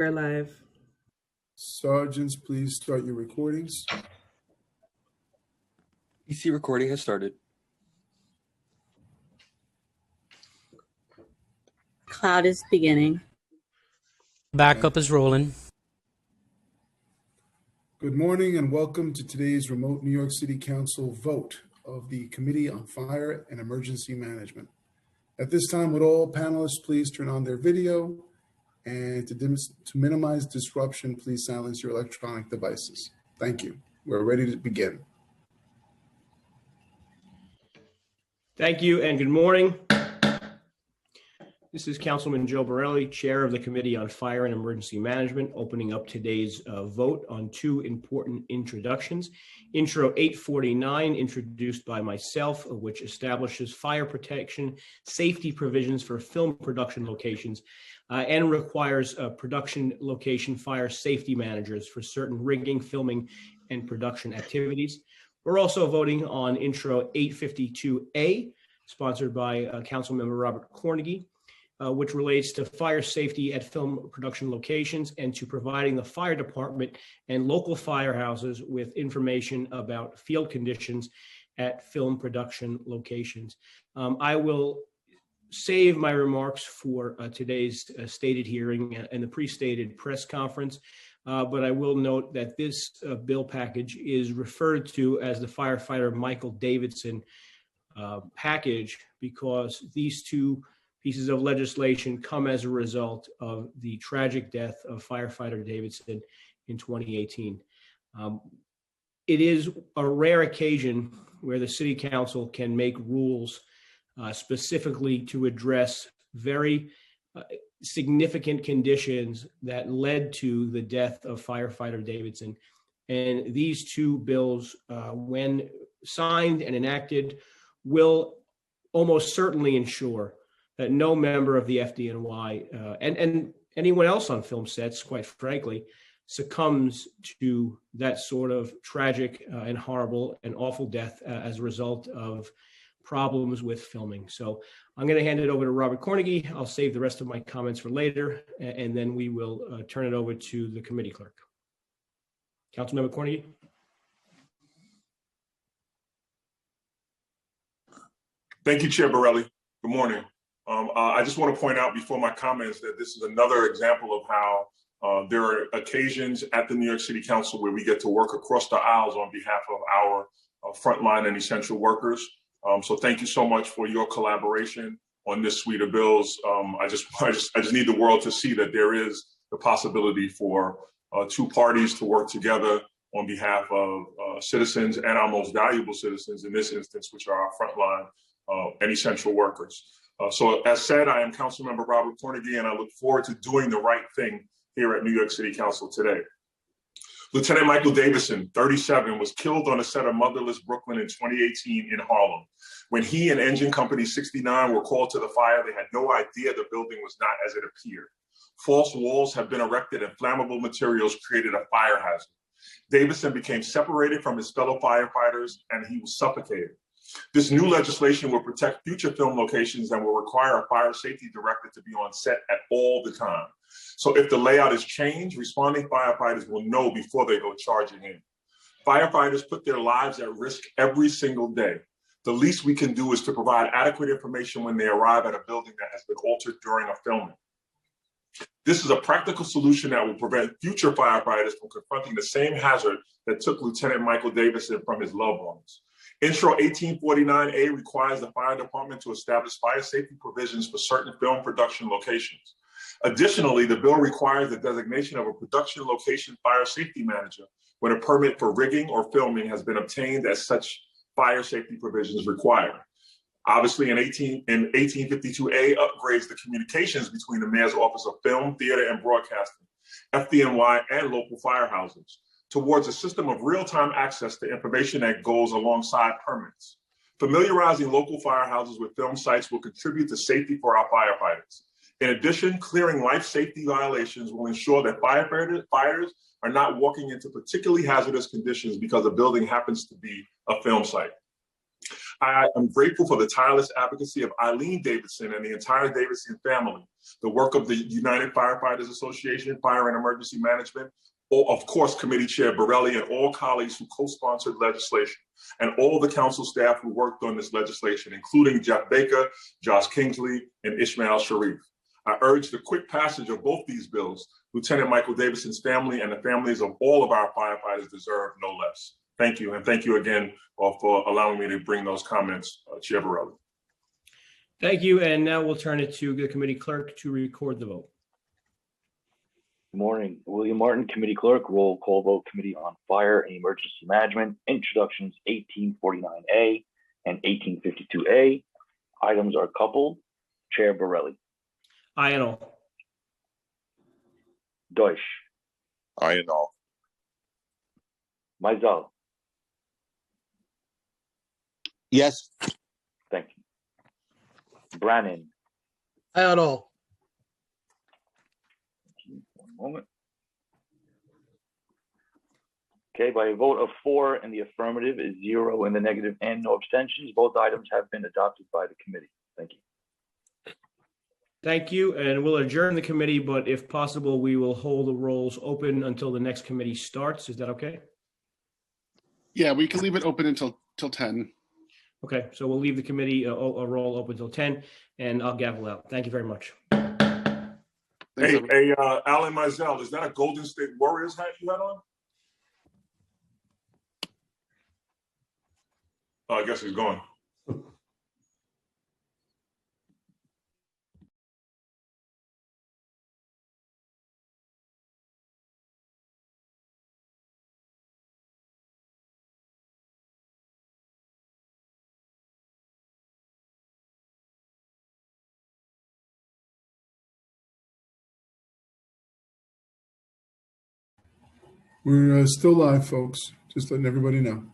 We're live. Sergeants, please start your recordings. PC recording has started. Cloud is beginning. Backup is rolling. Good morning and welcome to today's remote New York City Council vote of the Committee on Fire and Emergency Management. At this time, would all panelists please turn on their video, and to minimize disruption, please silence your electronic devices. Thank you. We're ready to begin. Thank you and good morning. This is Councilman Joe Borelli, Chair of the Committee on Fire and Emergency Management, opening up today's vote on two important introductions. Intro 849, introduced by myself, which establishes fire protection safety provisions for film production locations and requires production location fire safety managers for certain rigging, filming, and production activities. We're also voting on Intro 852A, sponsored by Councilmember Robert Cornegy, which relates to fire safety at film production locations and to providing the fire department and local firehouses with information about field conditions at film production locations. I will save my remarks for today's stated hearing and the pre-stated press conference, but I will note that this bill package is referred to as the Firefighter Michael Davidson package because these two pieces of legislation come as a result of the tragic death of firefighter Davidson in 2018. It is a rare occasion where the City Council can make rules specifically to address very significant conditions that led to the death of firefighter Davidson. And these two bills, when signed and enacted, will almost certainly ensure that no member of the FDNY and anyone else on film sets, quite frankly, succumbs to that sort of tragic and horrible and awful death as a result of problems with filming. So I'm going to hand it over to Robert Cornegy. I'll save the rest of my comments for later, and then we will turn it over to the committee clerk. Councilmember Cornegy. Thank you, Chair Borelli. Good morning. I just want to point out before my comments that this is another example of how there are occasions at the New York City Council where we get to work across the aisles on behalf of our frontline and essential workers. So thank you so much for your collaboration on this suite of bills. I just need the world to see that there is the possibility for two parties to work together on behalf of citizens and our most valuable citizens in this instance, which are our frontline and essential workers. So as said, I am Councilmember Robert Cornegy, and I look forward to doing the right thing here at New York City Council today. Lieutenant Michael Davidson, 37, was killed on a set of Motherless Brooklyn in 2018 in Harlem. When he and Engine Company 69 were called to the fire, they had no idea the building was not as it appeared. False walls have been erected and flammable materials created a fire hazard. Davidson became separated from his fellow firefighters and he was suffocated. This new legislation will protect future film locations and will require a fire safety director to be on set at all the time. So if the layout is changed, responding firefighters will know before they go charging in. Firefighters put their lives at risk every single day. The least we can do is to provide adequate information when they arrive at a building that has been altered during a filming. This is a practical solution that will prevent future firefighters from confronting the same hazard that took Lieutenant Michael Davidson from his loved ones. Intro 1849A requires the fire department to establish fire safety provisions for certain film production locations. Additionally, the bill requires the designation of a production location fire safety manager when a permit for rigging or filming has been obtained as such fire safety provisions require. Obviously, in 1852A upgrades the communications between the Mayor's Office of Film, Theater, and Broadcasting, FDNY, and local firehouses towards a system of real-time access to information that goes alongside permits. Familiarizing local firehouses with film sites will contribute to safety for our firefighters. In addition, clearing life safety violations will ensure that firefighters are not walking into particularly hazardous conditions because a building happens to be a film site. I am grateful for the tireless advocacy of Eileen Davidson and the entire Davidson family, the work of the United Firefighters Association, Fire and Emergency Management, of course, Committee Chair Borelli and all colleagues who co-sponsored legislation, and all the council staff who worked on this legislation, including Jeff Baker, Josh Kingsley, and Ishmael Sharif. I urge the quick passage of both these bills. Lieutenant Michael Davidson's family and the families of all of our firefighters deserve no less. Thank you, and thank you again for allowing me to bring those comments, Chair Borelli. Thank you, and now we'll turn it to the committee clerk to record the vote. Good morning. William Martin, Committee Clerk, roll call vote, Committee on Fire and Emergency Management, introductions 1849A and 1852A. Items are coupled. Chair Borelli. Aye and all. Deutsch. Aye and all. Mizell. Yes. Thank you. Brannan. Aye and all. One moment. Okay, by a vote of 4 in the affirmative, is 0 in the negative, and no abstentions, both items have been adopted by the committee. Thank you. Thank you, and we'll adjourn the committee, but if possible, we will hold the rolls open until the next committee starts. Is that okay? Yeah, we can leave it open until 10. Okay, so we'll leave the committee a roll open until 10, and I'll gavel out. Thank you very much. Thanks, Hey, Alan Mizell, is that a Golden State Warriors hat you had on? Oh, I guess he's gone. We're still live, folks. Just letting everybody know.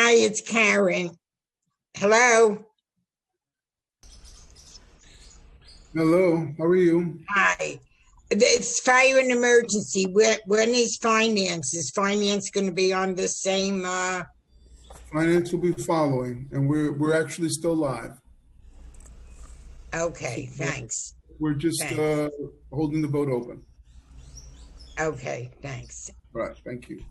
Hi, it's Karen. Hello. Hello, how are you? Hi. It's fire and emergency. When is finance? Is finance going to be on the same? Finance will be following, and we're actually still live. Okay, thanks. We're just Thanks. holding the vote open. Okay, thanks. All right, thank you.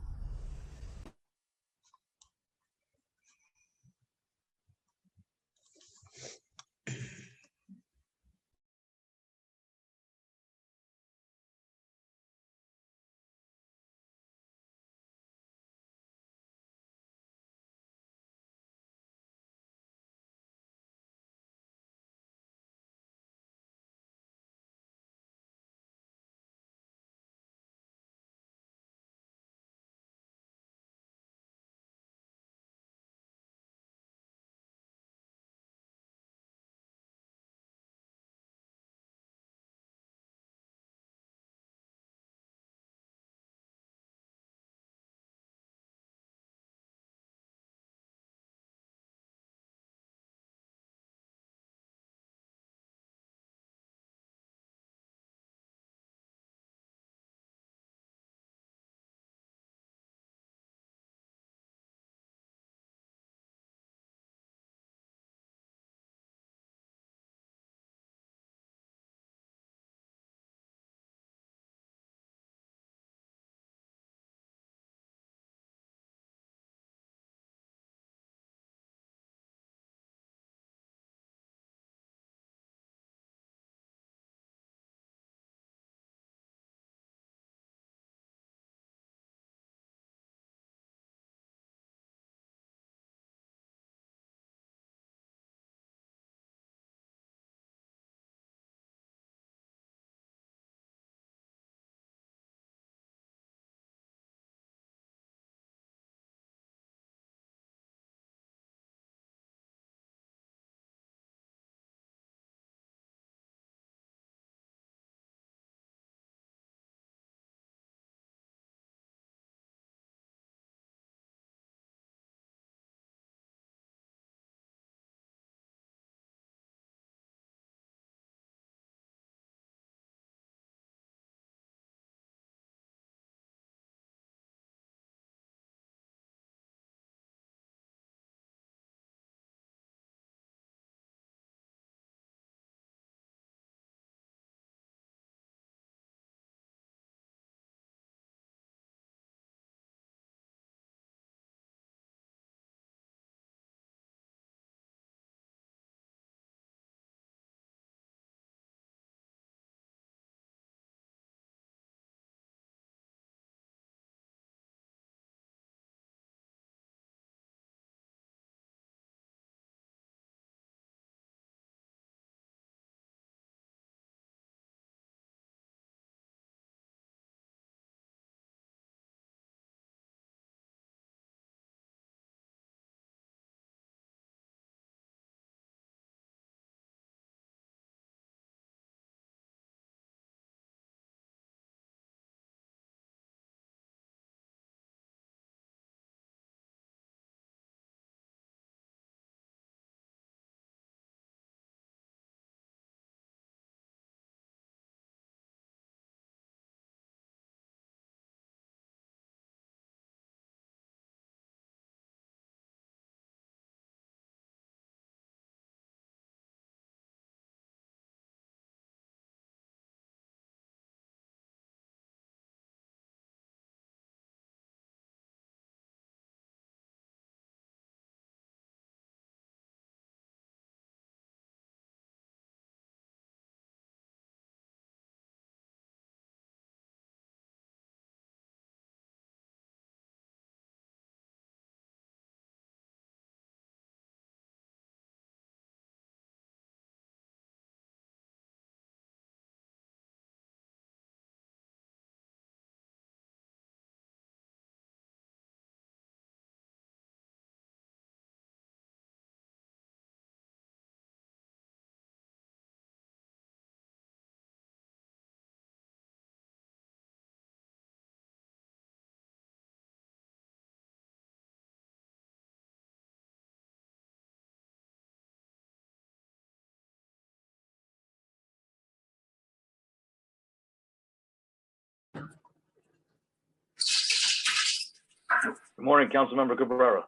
Good morning, Councilmember Cabrera.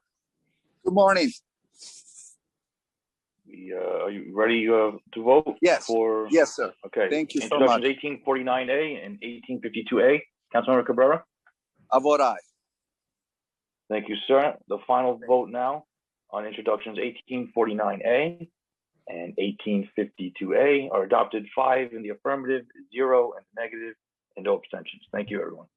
Good morning. Are you ready to vote? Yes. For Yes, sir. okay. Thank you so much. Introductions 1849A and 1852A. Councilmember Cabrera. I vote aye. Thank you, sir. The final vote now on introductions 1849A and 1852A are adopted. 5 in the affirmative, 0 in the negative, and no abstentions. Thank you, everyone.